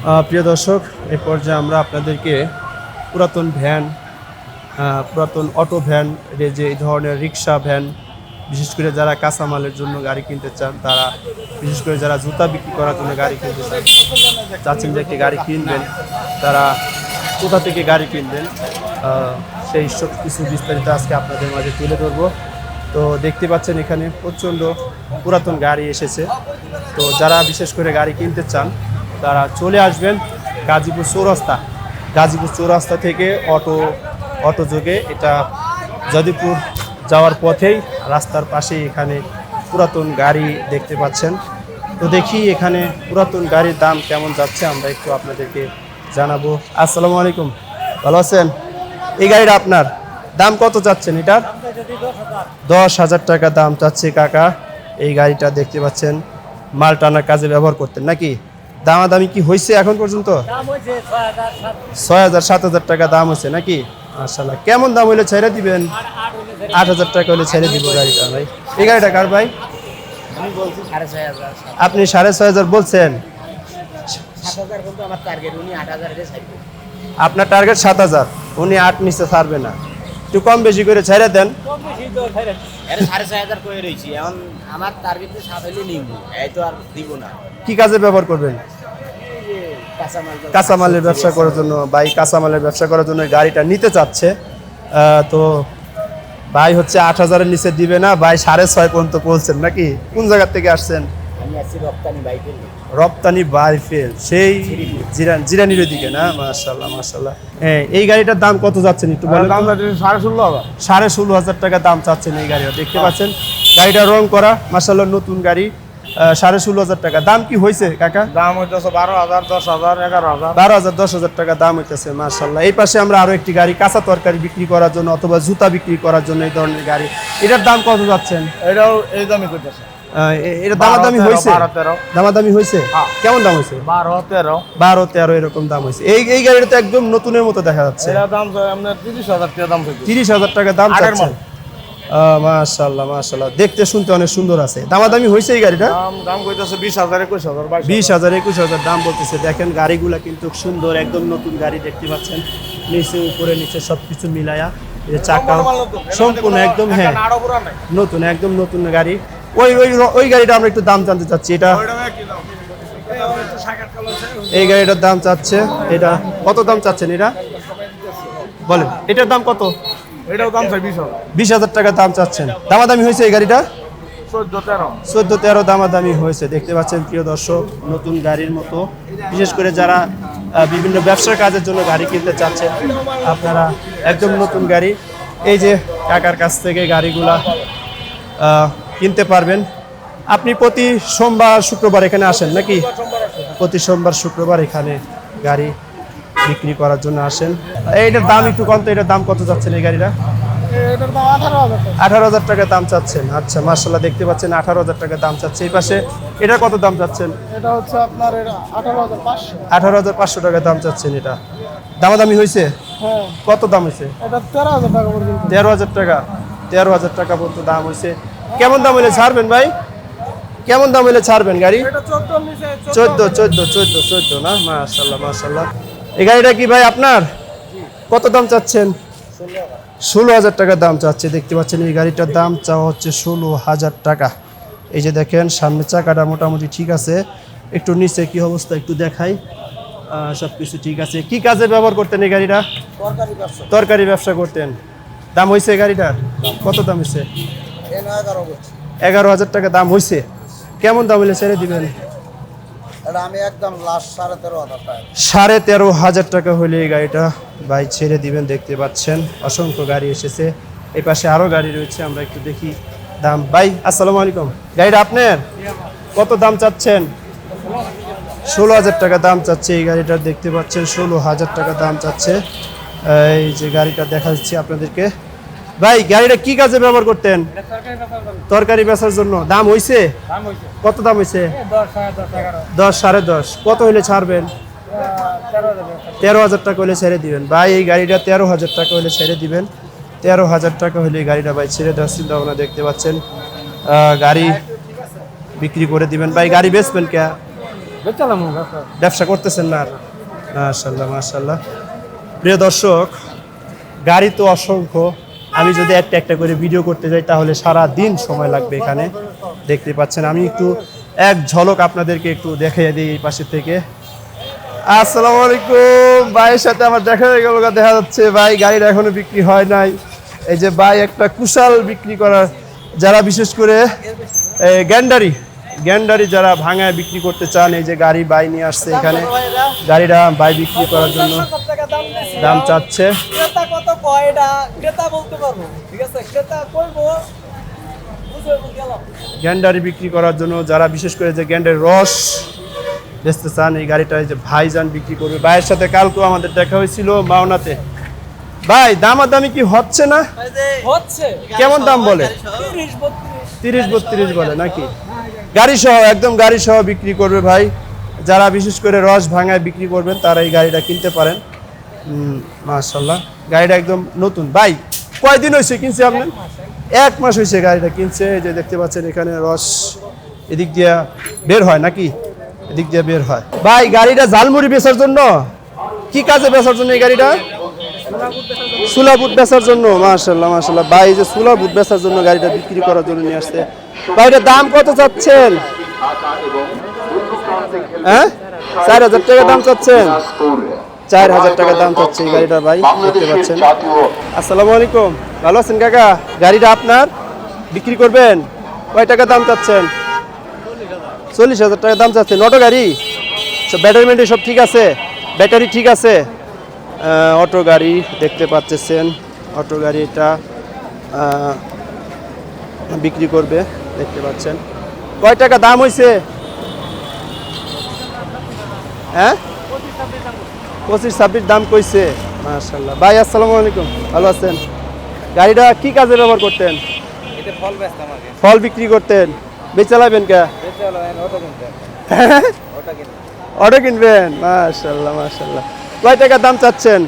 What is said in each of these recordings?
প্রিয় দর্শক, এই পর্যায়ে আমরা আপনাদেরকে পুরাতন ভ্যান, পুরাতন অটো ভ্যান, যে এই ধরনের রিক্সা ভ্যান, বিশেষ করে যারা কাঁচামালের জন্য গাড়ি কিনতে চান, তারা বিশেষ করে যারা জুতা বিক্রি করার জন্য গাড়ি কিনতে চাচ্ছেন যে একটি গাড়ি কিনবেন, তারা কোথা থেকে গাড়ি কিনবেন সেই সব কিছু বিস্তারিত আজকে আপনাদের মাঝে তুলে ধরবো। তো দেখতে পাচ্ছেন এখানে প্রচণ্ড পুরাতন গাড়ি এসেছে। তো যারা বিশেষ করে গাড়ি কিনতে চান তারা চলে আসবেন গাজীপুর চৌরাস্তা থেকে অটো যোগে, এটা যদিপুর যাওয়ার পথেই রাস্তার পাশেই এখানে পুরাতন গাড়ি দেখতে পাচ্ছেন। তো দেখি এখানে পুরাতন গাড়ির দাম কেমন যাচ্ছে, আমরা একটু আপনাদেরকে জানাবো। আসসালামু আলাইকুম, ভালো আছেন? এই গাড়িটা আপনার দাম কত চাচ্ছেন? এটার 10,000 টাকা দাম চাচ্ছে কাকা। এই গাড়িটা দেখতে পাচ্ছেন মাল টানার কাজে ব্যবহার করতেন নাকি? দামাদামি কি হয়েছে এখন পর্যন্ত? 6,000-7,000 টাকা দাম হয়েছে নাকি? মাশাআল্লাহ। কেমন দাম হইলে ছেড়ে দিবেন? 8,000 টাকা হলে ছেড়ে দিব গাড়িটা। ভাই এই গাড়িটা কার ভাই? আপনি 6,500 বলছেন? আপনার টার্গেট 7,000, উনি 8 নিচে ছাড়বে না। একটু কম বেশি করে ছেড়ে দেন। কি কাজে ব্যবহার করবেন? কাঁচামালের ব্যবসা করার জন্য। ভাই কাঁচামালের ব্যবসা করার জন্য গাড়িটা নিতে চাচ্ছে। তো ভাই হচ্ছে 8,000-এর নিচে দিবে না। ভাই 6,500 পর্যন্ত বলছেন নাকি? কোন জায়গা থেকে আসছেন? রপ্তানি বাইফেল, সেই জিরানির দিকে না? মাশাআল্লাহ। হ্যাঁ, এই গাড়িটার দাম কত যাচ্ছেন একটু বলেন? 16,500 টাকা দাম চাচ্ছেন এই গাড়িটা। দেখতে পাচ্ছেন গাড়িটা রং করা, মাশাআল্লাহ নতুন গাড়ি। 16,500 টাকা দাম কি হয়েছে কাকা? দাম হইতেছে 12,000, 10,000, 11,000। 12,000, 10,000 টাকা দাম হইতেছে। মাশাআল্লাহ। এই পাশে আমরা আরো একটি গাড়ি, কাঁচা তরকারি বিক্রি করার জন্য অথবা জুতা বিক্রি করার জন্য এই ধরনের গাড়ি, এটার দাম কত যাচ্ছেন? এটাও এই দামই করতেছে। এটা দামাদামি হয়েছে? 12-13। দামাদামি হয়েছে? কেমন দাম হয়েছে? 12-13 এরকম দাম হয়েছে। এই গাড়িটা তো একদম নতুনের মতো দেখা যাচ্ছে। এর দাম আপনার 30,000 টাকা দাম হইছে। 30,000 টাকা দাম চাচ্ছেন? মাশাআল্লাহ। দেখতে শুনতে অনেক সুন্দর আছে। দামাদামি হয়েছে এই গাড়িটা? দাম কইতাছে 20,000, 21,000, 20,000 দাম বলতেছে। দেখেন গাড়িগুলা কিন্তু সুন্দর, একদম নতুন গাড়ি দেখতে পাচ্ছেন। নিচে সবকিছু মিলায়া, চাকা সম্পূর্ণ একদম, হ্যাঁ একদম নতুন গাড়ি। ওই গাড়িটা আমরা একটু দাম জানতে চাচ্ছি। এটা এই গাড়িটার দাম চাচ্ছে, এটা কত দাম চাচ্ছেন? এটা বলেন, এটার দাম কত? এটাও দাম চাই 20,000 টাকা দাম চাচ্ছেন। দামাদামি হয়েছে এই গাড়িটা? 14-13 দামাদামি হয়েছে। দেখতে পাচ্ছেন প্রিয় দর্শক, নতুন গাড়ির মতো। বিশেষ করে যারা বিভিন্ন ব্যবসার কাজের জন্য গাড়ি কিনতে চাচ্ছেন, আপনারা একদম নতুন গাড়ি এই যে কাকার কাছ থেকে গাড়িগুলা কিনতে পারবেন। আপনি প্রতি সোমবার শুক্রবার এখানে আসেন নাকি? প্রতি সোমবার শুক্রবার এখানে গাড়ি বিক্রি করার জন্য আসেন। এইটার দাম একটু কম তো, এটার দাম কত যাচ্ছেন এই গাড়িটা? 18,000 টাকা দাম চাচ্ছেন। আচ্ছা, মাশাআল্লাহ। দেখতে পাচ্ছেন 18,000 টাকা দাম চাচ্ছে। এই পাশে এটা কত দাম চাচ্ছেন? এটা হচ্ছে আপনার 18,500 টাকা দাম চাচ্ছেন। এটা দামাদামি হয়েছে? হ্যাঁ। কত দাম হয়েছে? এটা 13,000 টাকা পর্যন্ত। 13,000 টাকা পর্যন্ত দাম হয়েছে। কেমন দাম হলে ছাড়বেন ভাই? কেমন দাম হলে ছাড়বেন গাড়ি? 14 না? মাশাআল্লাহ। এই গাড়িটা কি ভাই আপনার? কত দাম চাচ্ছেন? 16,000 টাকা দাম চাচ্ছে। দেখতে পাচ্ছেন এই গাড়িটার দাম চাওয়া হচ্ছে 16,000 টাকা। এই যে দেখেন সামনে চাকাটা মোটামুটি ঠিক আছে, একটু নিচে কি অবস্থা একটু দেখাই। সবকিছু ঠিক আছে। কি কাজে ব্যবহার করতেন এই গাড়িটা? তরকারি ব্যবসা করতেন। দাম হয়েছে গাড়িটার? কত দাম হয়েছে? 11,000 টাকা দাম হয়েছে। কেমন দাম হলে ছেড়ে দিবেন? আমি একদম লাস্ট 13,500 টাকা। 13,500 টাকা হলে এই গাড়িটা ভাই ছেড়ে দিবেন। দেখতে পাচ্ছেন অসংখ্য গাড়ি এসেছে। এই পাশে আরো গাড়ি রয়েছে, আমরা একটু দেখি দাম। ভাই আসসালামু আলাইকুম, গাড়িটা আপনার? কত দাম চাচ্ছেন? 16,000 টাকা দাম চাচ্ছে এই গাড়িটার। দেখতে পাচ্ছেন 16,000 টাকা দাম চাচ্ছে। এই যে গাড়িটা দেখা যাচ্ছে আপনাদেরকে। ভাই গাড়িটা কি কাজে ব্যবহার করতেন? তরকারি বেচার জন্য। দাম হয়েছে? কত দাম হয়েছে? 10, 10.5। কত হলে ছাড়বেন? 13,000 টাকা হলে ছেড়ে দিবেন ভাই। এই গাড়িটা 13,000 টাকা হলে ছেড়ে দিবেন। 13,000 টাকা হলে এই গাড়িটা ভাই ছেড়ে দেওয়ার চিন্তা ভাবনা। দেখতে পাচ্ছেন গাড়ি বিক্রি করে দিবেন ভাই। গাড়ি বেচবেন কে? বেচালাম ব্যবসা করতেছেন না আর? মাশাল্লাহ মাশাল্লাহ। প্রিয় দর্শক, গাড়ি তো অসংখ্য, আমি যদি একটা একটা করে ভিডিও করতে যাই তাহলে সারা দিন সময় লাগবে। এখানে দেখতে পাচ্ছেন, আমি একটু এক ঝলক আপনাদেরকে একটু দেখিয়ে দিই এই পাশে থেকে। আসসালামু আলাইকুম। ভাইয়ের সাথে আমার দেখা হয়ে গেল, দেখা যাচ্ছে ভাই গাড়িটা এখনো বিক্রি হয় নাই। এই যে ভাই একটা কুশাল বিক্রি করার, যারা বিশেষ করে গ্যান্ডারি যারা ভাঙায় বিক্রি করতে চান, এই যে গাড়ি বাই নিয়ে আসছে এখানে, গাড়িটা বাই বিক্রি করার জন্য দাম চাচ্ছে। ক্রেতা কত কয় এটা ক্রেতা বলতে পারবো, ঠিক আছে? ক্রেতা কইবো বুঝে গেলাম। গ্যান্ডারি বিক্রি করার জন্য যারা বিশেষ করে যে গ্যান্ডারি রস বেচতে চান, এই গাড়িটা এই যে ভাইজান বিক্রি করবে। ভাইয়ের সাথে কালকেও আমাদের দেখা হয়েছিল মাওনাতে। ভাই দামাদামি কি হচ্ছে না? হচ্ছে কেমন দাম বলে? 30-32 30-32 বলে নাকি? গাড়ি সহ, একদম গাড়ি সহ বিক্রি করবে ভাই। যারা বিশেষ করে রস ভাঙায় বিক্রি করবেন তারা এই গাড়িটা কিনতে পারেন। মাশাল্লাহ, গাড়িটা একদম নতুন। ভাই কয়দিন হয়েছে কিনছে আপনি? 1 মাস হয়েছে গাড়িটা কিনছে। এই যে দেখতে পাচ্ছেন এখানে রস এদিক দিয়ে বের হয় নাকি? এদিক দিয়ে বের হয়। ভাই গাড়িটা ঝালমুড়ি বেচার জন্য, কি কাজে বেচার জন্য এই গাড়িটা? সুলা বুট বেচার জন্য। মাশাল্লাহ মাশাল্লাহ, ভাই যে সুলা বুট বেচার জন্য গাড়িটা বিক্রি করার জন্য নিয়ে আসছে। ভাই এটার দাম কত চাচ্ছেন? হ্যাঁ, 4000 টাকা দাম চাচ্ছেন। 4000 টাকা দাম চাচ্ছে এই গাড়িটা ভাই, দেখতে পাচ্ছেন। আসসালামু আলাইকুম, ভালো আছেন কাকা? গাড়িটা আপনার, বিক্রি করবেন? কয় টাকা দাম চাচ্ছেন? 40,000 টাকা দাম চাচ্ছেন। অটো গাড়ি সব, ব্যাটারি ম্যাটারি সব ঠিক আছে? ব্যাটারি ঠিক আছে? অটো গাড়ি দেখতে পাচ্ছেন, অটো গাড়ি এটা বিক্রি করবে, দেখতে পাচ্ছেন। কয় টাকা দাম হয়েছে? হ্যাঁ, 25-26 দাম কইছে। মাশাআল্লাহ। ভাই আসসালামু আলাইকুম, ভালো আছেন? গাড়িটা কি কাজে ব্যবহার করতেন? এটা ফল বেচতাম আগে, ফল বিক্রি করতেন, বেচালাবেন কে? বেচালো অটো কিনতে, ওটা কিনতে অটো কিনবেন? মাশাআল্লাহ মাশাআল্লাহ। কয় টাকা দাম চাচ্ছেন?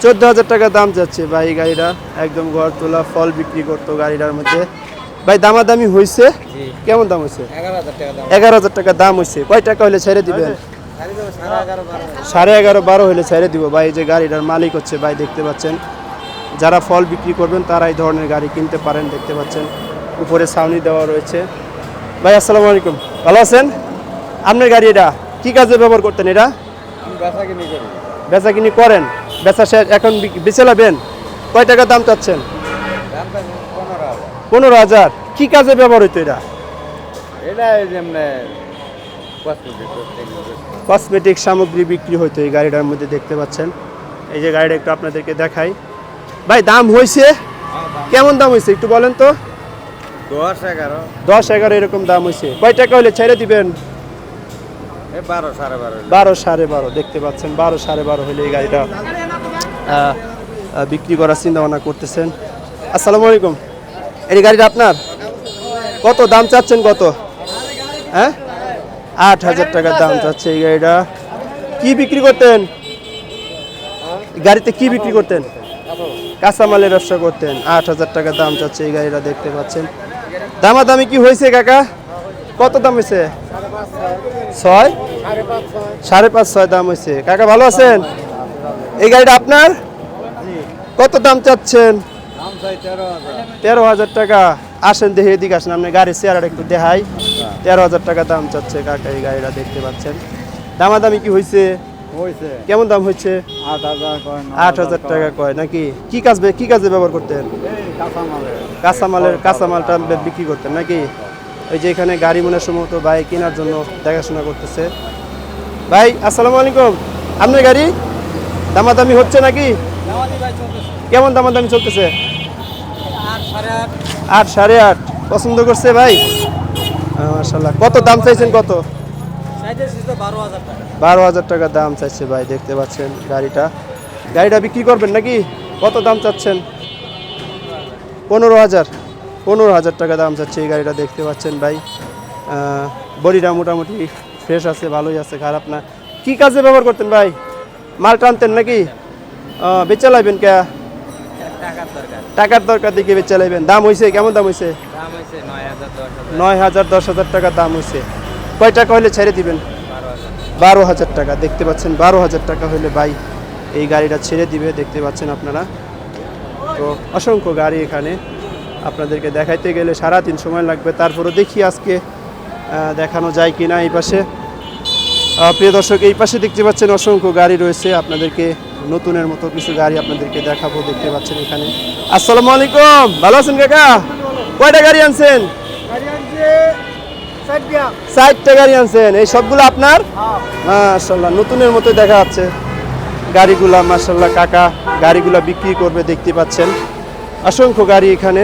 14,000 টাকা দাম চাচ্ছে ভাই। গাড়িটা একদম ঘর তোলা, ফল বিক্রি করতো গাড়িটার মধ্যে। ভাই দামাদামি হয়েছে? কেমন দাম হয়েছে? 11,000 টাকা দাম। 11,000 টাকা দাম হয়েছে। কয় টাকা হলে ছেড়ে দিবেন? 11.5-12 হলে ছেড়ে দিব ভাই। এই যে গাড়িটার মালিক হচ্ছে ভাই, দেখতে পাচ্ছেন। যারা ফল বিক্রি করবেন তারা এই ধরনের গাড়ি কিনতে পারেন, দেখতে পাচ্ছেন। উপরে ছাউনি দেওয়া রয়েছে। ভাই আসসালামু আলাইকুম, ভালো আছেন? আপনার গাড়ি এটা কি কাজে ব্যবহার করতেন? এটা আমি বেচা কিনি করি। বেচা কিনি করেন? বেচা শেষ, এখন বেচে লাবেন? কয় টাকা দাম চাচ্ছেন? দামটা 15,000। 15,000। কি কাজে ব্যবহার হইতো এটা? এটা যেমনে কসমেটিক সামগ্রী বিক্রি হইতো এই গাড়িটার মধ্যে, দেখতে পাচ্ছেন। এই যে গাড়িটা একটু আপনাদেরকে দেখাই। ভাই দাম হয়েছে? কেমন দাম হয়েছে একটু বলেন তো? 10-11 10-11 এরকম দাম হয়েছে। কয় টাকা হলে ছেড়ে দিবেন? 12-12.5। 12-12.5 দেখতে পাচ্ছেন। 12-12.5 হলে এই গাড়িটা বিক্রি করার চিন্তা ভাবনা করতেছেন। আসসালামু আলাইকুম, এই গাড়িটা আপনার? কত দাম চাচ্ছেন? কত? হ্যাঁ, 8,000 টাকা দাম চাচ্ছে এই গাড়িটা। কি বিক্রি করতেন গাড়িতে? কি বিক্রি করতেন? কাঁচামালের ব্যবসা করতেন। 8,000 টাকা দাম চাচ্ছে এই গাড়িটা, দেখতে পাচ্ছেন। দামাদামি কি হয়েছে কাকা? কত দাম হয়েছে? 6, 5.5-6 দাম হয়েছে। কাকা ভালো আছেন? এই গাড়িটা আপনার? কত দাম চাচ্ছেন? 13,000 টাকা। আসেন দেখে, এদিকে আসেন, আপনি গাড়ির চেহারাটা একটু দেখাই। 13,000 টাকা দাম চাচ্ছে কাকা এই গাড়িটা, দেখতে পাচ্ছেন। দামাদামি কি হয়েছে? কেমন দাম হয়েছে? 8,000 টাকা কয় নাকি? কি কাজে ব্যবহার করতেন? কাঁচামালটা বিক্রি করতেন নাকি? ওই যে এখানে গাড়ি মনে সম্ভবত ভাই কেনার জন্য দেখাশোনা করতেছে। ভাই আসসালামু আলাইকুম, আপনার গাড়ি দামাদামি হচ্ছে নাকি? কেমন দামাদামি চলতেছে? 8, 8.5 পছন্দ করছে ভাই? মাশাআল্লাহ। কত দাম চাইছেন? কত? 12,000 টাকা দাম চাইছে ভাই, দেখতে পাচ্ছেন। গাড়িটা বিক্রি করবেন নাকি? কত দাম চাচ্ছেন? 15,000 টাকা দাম চাচ্ছে এই গাড়িটা, দেখতে পাচ্ছেন ভাই। বডিটা মোটামুটি ফ্রেশ আছে, ভালোই আছে, খারাপ না। কি কাজে ব্যবহার করতেন ভাই? মাল টানতেন নাকি? বেচে লাইবেন কে? টাকার দরকার দিকে বেচে লাইবেন। দাম হয়েছে? কেমন দাম হয়েছে? 9,000-10,000 টাকা দাম হয়েছে। কয় টাকা হলে ছেড়ে দিবেন? 12,000 টাকা। দেখতে পাচ্ছেন 12,000 টাকা হলে ভাই এই গাড়িটা ছেড়ে দিবে, দেখতে পাচ্ছেন আপনারা। তো অসংখ্য গাড়ি এখানে, আপনাদেরকে দেখাইতে গেলে সারাদিন সময় লাগবে, তারপরও দেখি আজকে দেখানো যায় কি না। এই পাশে প্রিয় দর্শক, এই পাশে দেখতে পাচ্ছেন অসংখ্য গাড়ি রয়েছে, আপনাদেরকে নতুনের মতো কিছু গাড়ি আপনাদেরকে দেখাবো। দেখতে পাচ্ছেন এখানে। আসসালামু আলাইকুম, ভালো আছেন কাকা? কয়টা গাড়ি আনছেন? 60টা গাড়ি আনছেন। এই সবগুলো আপনার? মাশাআল্লাহ, নতুনের মতো দেখা যাচ্ছে গাড়িগুলা। মাশাআল্লাহ, কাকা গাড়িগুলা বিক্রি করবে, দেখতে পাচ্ছেন অসংখ্য গাড়ি এখানে।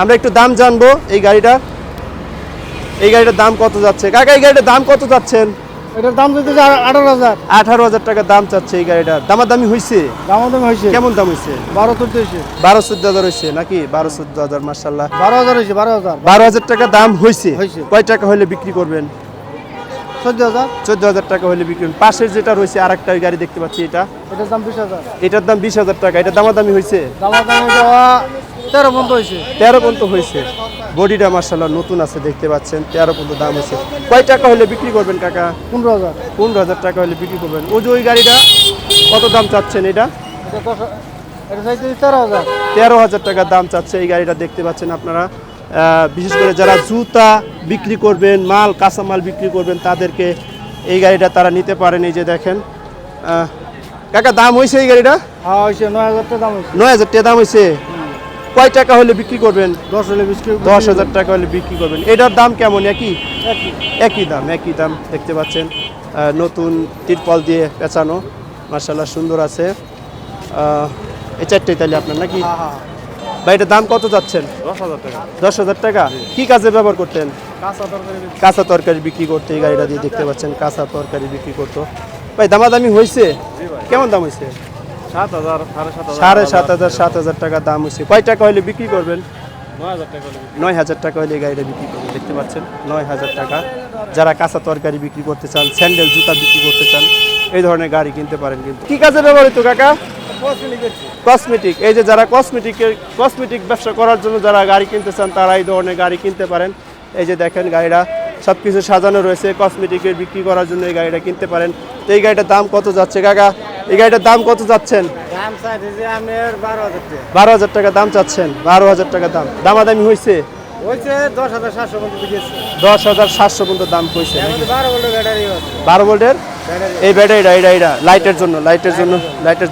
আমরা একটু দাম জানবো এই গাড়িটার দাম কত যাচ্ছে। কাকা এই গাড়িটার দাম কত যাচ্ছেন? এটার দাম যদি 18,000। 18,000 টাকা দাম চাচ্ছে এই গাড়িটার। দামাদামি হয়েছে? দামাদামি হয়েছে। কেমন দাম হয়েছে? 12-14 হয়েছে। 12-14,000 হয়েছে নাকি? 12-14,000। মাশাআল্লাহ, 12,000 হয়েছে। 12,000। 12,000 টাকা দাম হয়েছে। হয়েছে। কয় টাকা হলে বিক্রি করবেন? 14,000। 14,000 টাকা হলে বিক্রি করবেন। পাশের যেটা রয়েছে আরেকটা গাড়ি দেখতে পাচ্ছি, এটার দাম 20,000। এটার দাম 20,000 টাকা। এটা দামাদামি হয়েছে? দামাদামি দেওয়া 13 পর্যন্ত হয়েছে। 13 পর্যন্ত হয়েছে। বডিটা মাশাআল্লাহ নতুন আছে, দেখতে পাচ্ছেন। 13 পর্যন্ত দাম হয়েছে। কয় টাকা হলে বিক্রি করবেন কাকা? 15,000। 15,000 টাকা হলে বিক্রি করবেন। ওই গাড়িটা কত দাম চাচ্ছেন? এটা এটা চাইতে 13,000। 13,000 টাকা দাম চাচ্ছে এই গাড়িটা, দেখতে পাচ্ছেন আপনারা। বিশেষ করে যারা জুতা বিক্রি করবেন, মাল কাঁচামাল বিক্রি করবেন, তাদেরকে এই গাড়িটা তারা নিতে পারেন। এই যে দেখেন কাকা, দাম হয়েছে এই গাড়িটা? হ্যাঁ হয়েছে। 9,000 টাকা দাম হয়েছে। 9,000 টাকা দাম হয়েছে। কয় টাকা হলে বিক্রি করবেন? 10 হলে বিক্রি। 10,000 টাকা হলে বিক্রি করবেন। এটার দাম কেমন? একই দাম। দেখতে পাচ্ছেন নতুন তিরপল দিয়ে পেঁচানো, মাশাআল্লাহ সুন্দর আছে। এই চারটেই তাহলে আপনার নাকি? হ্যাঁ। ভাই এটার দাম কত যাচ্ছেন? 10,000 টাকা। 10,000 টাকা। কি কাজে ব্যবহার করতেন? কাঁচা তরকারি। কাঁচা তরকারি বিক্রি করতে এই গাড়িটা দিয়ে, দেখতে পাচ্ছেন কাঁচা তরকারি বিক্রি করতো। ভাই দামাদামি হয়েছে? কেমন দাম হয়েছে? 7,000, 7,500, 7,000 টাকা দাম হয়েছে। কয় টাকা হলে বিক্রি করবেন? 9,000 টাকা। 9,000 টাকা হলে এই গাড়িটা বিক্রি করবেন। দেখতে পাচ্ছেন 9,000 টাকা। যারা কাঁচা তরকারি বিক্রি করতে চান, স্যান্ডেল জুতা বিক্রি করতে চান, এই ধরনের গাড়ি কিনতে পারেন। কিন্তু কি কাজে ব্যবহৃত কাকা? কসমেটিক। এই যে যারা কসমেটিক ব্যবসা করার জন্য যারা গাড়ি কিনতে চান, তারা এই ধরনের গাড়ি কিনতে পারেন। এই যে দেখেন গাড়িটা সব কিছু সাজানো রয়েছে, কসমেটিকের বিক্রি করার জন্য এই গাড়িটা কিনতে পারেন। তো এই গাড়িটার দাম কত যাচ্ছে কাকা? এই গাড়িটার দাম কত যাচ্ছেন? দাম চাইছে যে আমি 12,000 টাকা। 12,000 টাকা দাম চাচ্ছেন। 12,000 টাকা দাম। দামাদামি হয়েছে? হয়েছে 10,700 পর্যন্ত বিকেছে। 10,700 পর্যন্ত দাম হয়েছে। 12 ভোল্টের ব্যাটারি আছে। 12 ভোল্টের ব্যাটারি। এই ব্যাটারিটা এটা লাইটের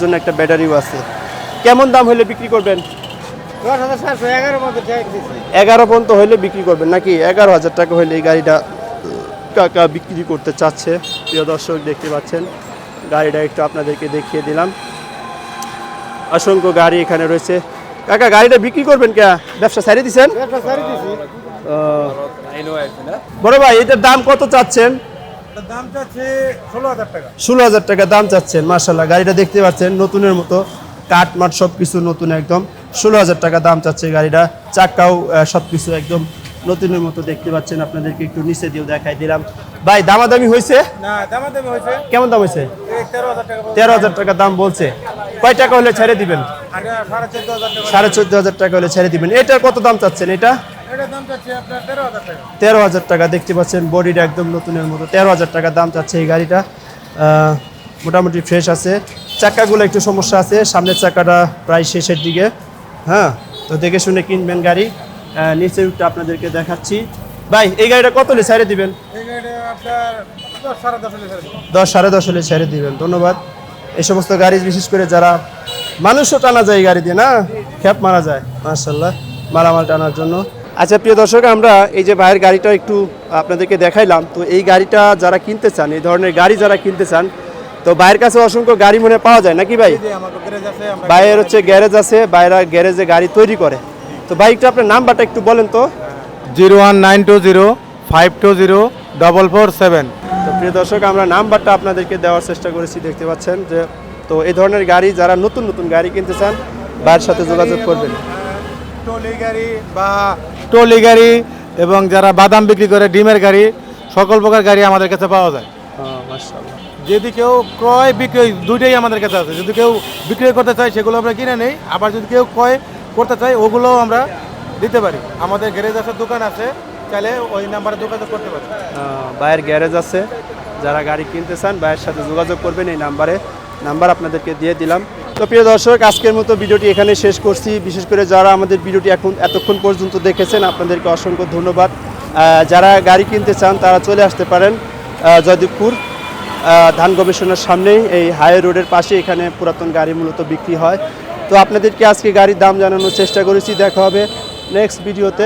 জন্য একটা ব্যাটারিও আছে। কেমন দাম হলে বিক্রি করবেন? 10,700, 11 পর্যন্ত ঠিক দিছি। 11 পর্যন্ত হলে বিক্রি করবেন নাকি? 11,000 টাকা হলে এই গাড়িটা কাকা বিক্রি করতে চাচ্ছে। প্রিয় দর্শক, দেখতে পাচ্ছেন গাড়িটা একটু আপনাদেরকে দেখিয়ে দিলাম। অসংখ্য গাড়ি এখানে রয়েছে। কাকা গাড়িটা বিক্রি করবেন কে? ব্যবসা ছাড়িয়ে দিচ্ছেন? একটা সারি দিছি। বড় ভাই এটার দাম কত চাচ্ছেন? দাম চাচ্ছে 16,000 টাকা। 16,000 টাকা দাম চাচ্ছেন। মাশাআল্লাহ, গাড়িটা দেখতে পাচ্ছেন নতুনের মতো, কাঠ মাঠ সব কিছু নতুন একদম। 16,000 টাকা দাম চাচ্ছে গাড়িটা। চাকাও সব কিছু একদম নতুনের মতো, দেখতে পাচ্ছেন। আপনাদেরকে একটু নিচে দিয়েও দেখাই দিলাম। ভাই দামাদামি হয়েছে? না, দামাদামি হয়েছে। কেমন দাম হয়েছে? 13,000 টাকা। 13,000 টাকা দাম বলছে। কয় টাকা হলে ছেড়ে দিবেন? আগে 14,500 টাকা। 14,500 টাকা হলে ছেড়ে দিবেন। এটার কত দাম চাচ্ছেন? এটা এটার দাম চাচ্ছে আপনার 13,000 টাকা। 13,000 টাকা। দেখতে পাচ্ছেন বডিটা একদম নতুনের মতো। 13,000 টাকা দাম চাচ্ছে এই গাড়িটা। মোটামুটি ফ্রেশ আছে। চাকাগুলো একটু সমস্যা আছে, সামনের চাকাটা প্রায় শেষের দিকে। হ্যাঁ, তো দেখে শুনে কিনবেন গাড়ি। নিচের উঠটা আপনাদেরকে দেখাচ্ছি। ভাই এই গাড়িটা কত হলে ছেড়ে দিবেন? এই গাড়িটা আপনার 10, 10.5 হলে ছাড়বে। 10, 10.5 হলে ছেড়ে দিবেন। ধন্যবাদ। এই সমস্ত গাড়ি বিশেষ করে যারা মানুষও টানা যায় এই গাড়ি দিয়ে, না খ্যাপ মারা যায় মাশাআল্লাহ মালামাল টানার জন্য। আচ্ছা প্রিয় দর্শক, আমরা এই যে ভাইয়ের গাড়িটা একটু আপনাদেরকে দেখাইলাম। তো এই গাড়িটা যারা কিনতে চান, এই ধরনের গাড়ি যারা কিনতে চান, তো ভাইয়ের কাছে অসংখ্য গাড়ি মনে পাওয়া যায় নাকি ভাই? আমাদের গ্যারেজ আছে। আমরা ভাইয়ের হচ্ছে গ্যারেজ আছে, ভাইরা গ্যারেজে গাড়ি তৈরি করে। তো ভাই একটু আপনার নাম্বারটা একটু বলেন তো। 01920520447। তো প্রিয় দর্শক, আমরা নাম্বারটা আপনাদেরকে দেওয়ার চেষ্টা করেছি, দেখতে পাচ্ছেন যে। তো এই ধরনের গাড়ি যারা নতুন গাড়ি কিনতে চান, ভাইয়ের সাথে যোগাযোগ করবেন। টলি গাড়ি এবং যারা বাদাম বিক্রি করে, ডিমের গাড়ি, সকল প্রকার গাড়ি আমাদের কাছে পাওয়া যায়। মাশাআল্লাহ। যদি কেউ ক্রয় বিক্রয় দুইটাই আমাদের কাছে আছে। যদি কেউ বিক্রয় করতে চায় সেগুলো আমরা কিনে নেই, আবার যদি কেউ ক্রয় করতে চায় ওগুলোও আমরা দিতে পারি। আমাদের গ্যারেজ আছে, দোকান আছে, চাইলে ওই নাম্বারে যোগাযোগ করতে পারেন। ভাইয়ের গ্যারেজ আছে, যারা গাড়ি কিনতে চান ভাইয়ের সাথে যোগাযোগ করবেন এই নাম্বার আপনাদেরকে দিয়ে দিলাম। তো প্রিয় দর্শক, আজকের মতো ভিডিওটি এখানে শেষ করছি। বিশেষ করে যারা আমাদের ভিডিওটি এতক্ষণ পর্যন্ত দেখেছেন আপনাদেরকে অসংখ্য ধন্যবাদ। যারা গাড়ি কিনতে চান তারা চলে আসতে পারেন জয়দেবপুর ধান গবেষণার সামনেই, এই হাইওয়ে রোডের পাশে এখানে পুরাতন গাড়ি মূলত বিক্রি হয়। তো আপনাদেরকে আজকে গাড়ির দাম জানানোর চেষ্টা করেছি। দেখা হবে নেক্সট ভিডিওতে।